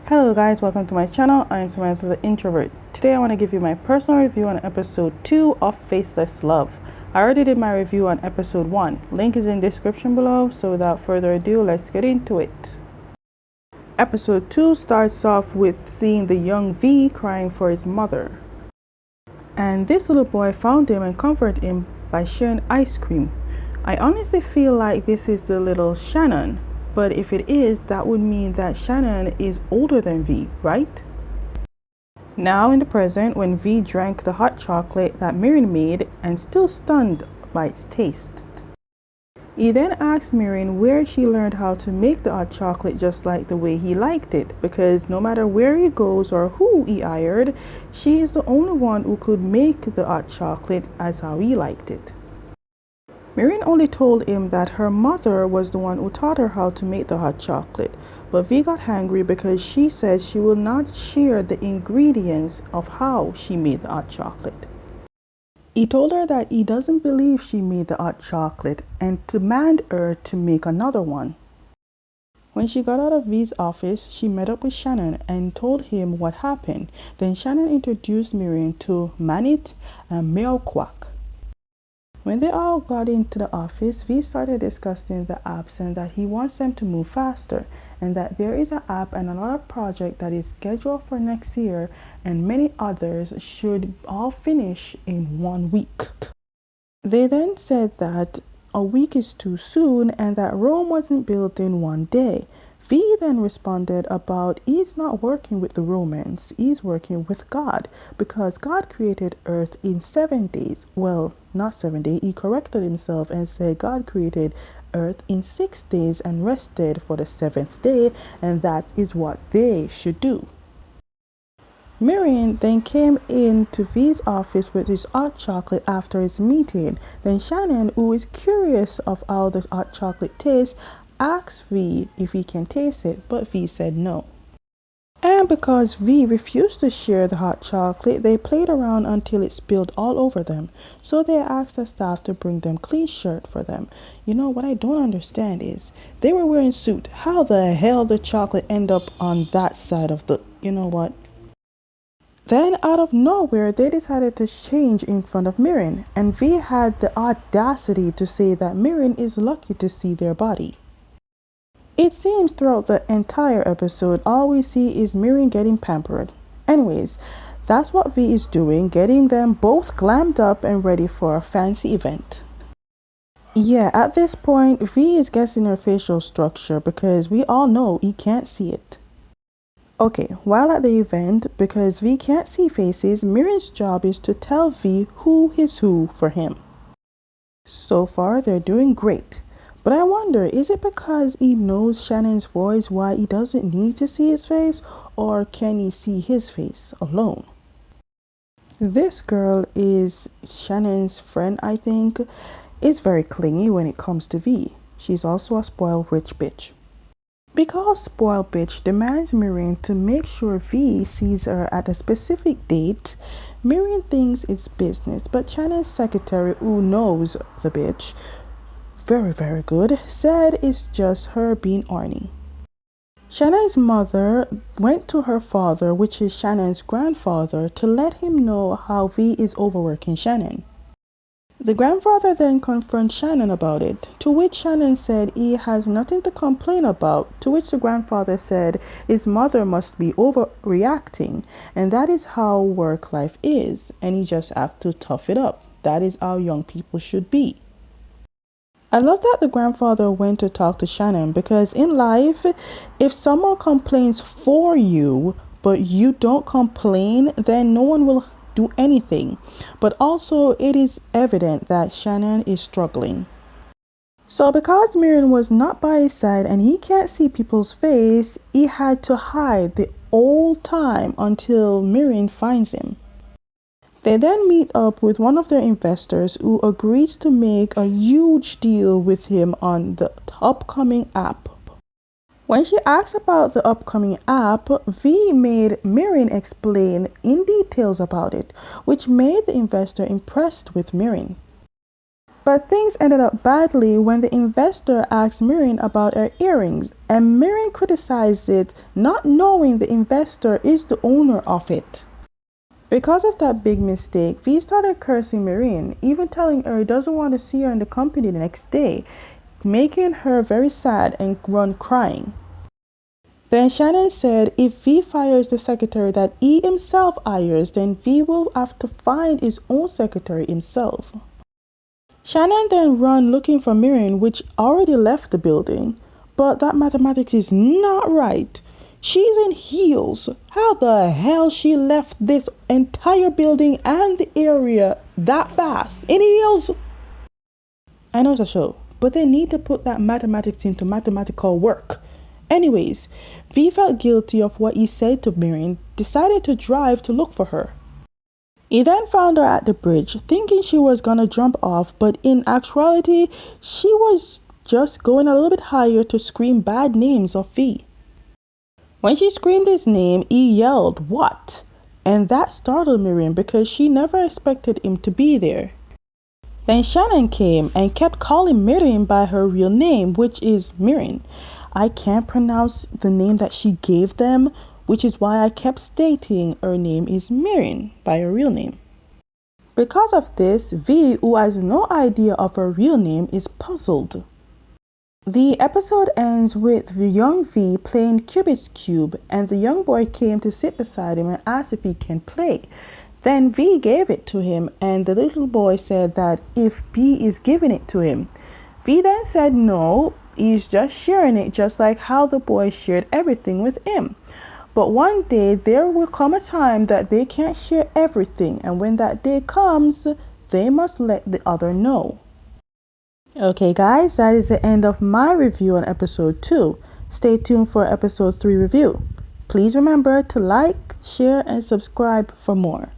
Hello guys, welcome to my channel. I'm Samantha the Introvert. Today I want to give you my personal review on episode 2 of Faceless Love. I already did my review on episode 1. Link is in the description below, so without further ado, let's get into it. Episode 2 starts off with seeing the young V crying for his mother. And this little boy found him and comforted him by sharing ice cream. I honestly feel like this is the little Shannon. But if it is, that would mean that Shannon is older than V, right? Now in the present, when V drank the hot chocolate that Miriam made and still stunned by its taste. He then asked Miriam where she learned how to make the hot chocolate just like the way he liked it, because no matter where he goes or who he hired, she is the only one who could make the hot chocolate as how he liked it. Miriam only told him that her mother was the one who taught her how to make the hot chocolate, but V got angry because she said she will not share the ingredients of how she made the hot chocolate. He told her that he doesn't believe she made the hot chocolate and demanded her to make another one. When she got out of V's office, she met up with Shannon and told him what happened. Then Shannon introduced Miriam to Manit and Meowquack. When they all got into the office, V started discussing the apps and that he wants them to move faster, and that there is an app and another project that is scheduled for next year, and many others should all finish in 1 week. They then said that a week is too soon and that Rome wasn't built in 1 day. V then responded about he's not working with the Romans, he's working with God, because God created earth in 7 days. Well, not 7 days, he corrected himself and said God created earth in 6 days and rested for the 7th day, and that is what they should do. Miriam then came into V's office with his hot chocolate after his meeting. Then Shannon, who is curious of how the hot chocolate tastes, asked V if he can taste it, but V said no. And because V refused to share the hot chocolate, they played around until it spilled all over them. So they asked the staff to bring them clean shirt for them. You know, what I don't understand is, they were wearing suit. How the hell did chocolate end up on that side of the, you know what? Then out of nowhere, they decided to change in front of Miriam, and V had the audacity to say that Miriam is lucky to see their body. It seems throughout the entire episode, all we see is Miriam getting pampered. Anyways, that's what V is doing, getting them both glammed up and ready for a fancy event. Yeah, at this point, V is guessing her facial structure because we all know he can't see it. Okay, while at the event, because V can't see faces, Miriam's job is to tell V who is who for him. So far, they're doing great. But I wonder, is it because he knows Shannon's voice why he doesn't need to see his face, or can he see his face alone? This girl is Shannon's friend, I think. Is very clingy when it comes to V. She's also a spoiled rich bitch. Because spoiled bitch demands Miriam to make sure V sees her at a specific date, Miriam thinks it's business, but Shannon's secretary, who knows the bitch very good, said it's just her being horny. Shannon's mother went to her father, which is Shannon's grandfather, to let him know how V is overworking Shannon. The grandfather then confronts Shannon about it, to which Shannon said he has nothing to complain about, to which the grandfather said his mother must be overreacting, and that is how work life is, and he just has to tough it up. That is how young people should be. I love that the grandfather went to talk to Shannon, because in life, if someone complains for you, but you don't complain, then no one will do anything. But also, it is evident that Shannon is struggling. So because Miriam was not by his side and he can't see people's face, he had to hide the whole time until Miriam finds him. They then meet up with one of their investors who agrees to make a huge deal with him on the upcoming app. When she asked about the upcoming app, V made Miriam explain in details about it, which made the investor impressed with Miriam. But things ended up badly when the investor asked Miriam about her earrings, and Miriam criticized it, not knowing the investor is the owner of it. Because of that big mistake, V started cursing Miriam, even telling her he doesn't want to see her in the company the next day, making her very sad and run crying. Then Shannon said if V fires the secretary that he himself hires, then V will have to find his own secretary himself. Shannon then ran looking for Miriam, which already left the building. But that mathematics is not right. She's in heels. How the hell she left this entire building and the area that fast? In heels? I know it's a show, but they need to put that mathematics into mathematical work. Anyways, V felt guilty of what he said to Miriam, decided to drive to look for her. He then found her at the bridge, thinking she was gonna jump off, but in actuality, she was just going a little bit higher to scream bad names of V. When she screamed his name, he yelled, "What?" And that startled Miriam because she never expected him to be there. Then Shannon came and kept calling Miriam by her real name, which is Miriam. I can't pronounce the name that she gave them, which is why I kept stating her name is Miriam by her real name. Because of this, V, who has no idea of her real name, is puzzled. The episode ends with the young V playing Cubit's Cube, and the young boy came to sit beside him and asked if he can play. Then V gave it to him, and the little boy said that if V is giving it to him. V then said no, he's just sharing it, just like how the boy shared everything with him. But one day there will come a time that they can't share everything, and when that day comes, they must let the other know. Okay guys, that is the end of my review on episode 2. Stay tuned for episode 3 review. Please remember to like, share, and subscribe for more.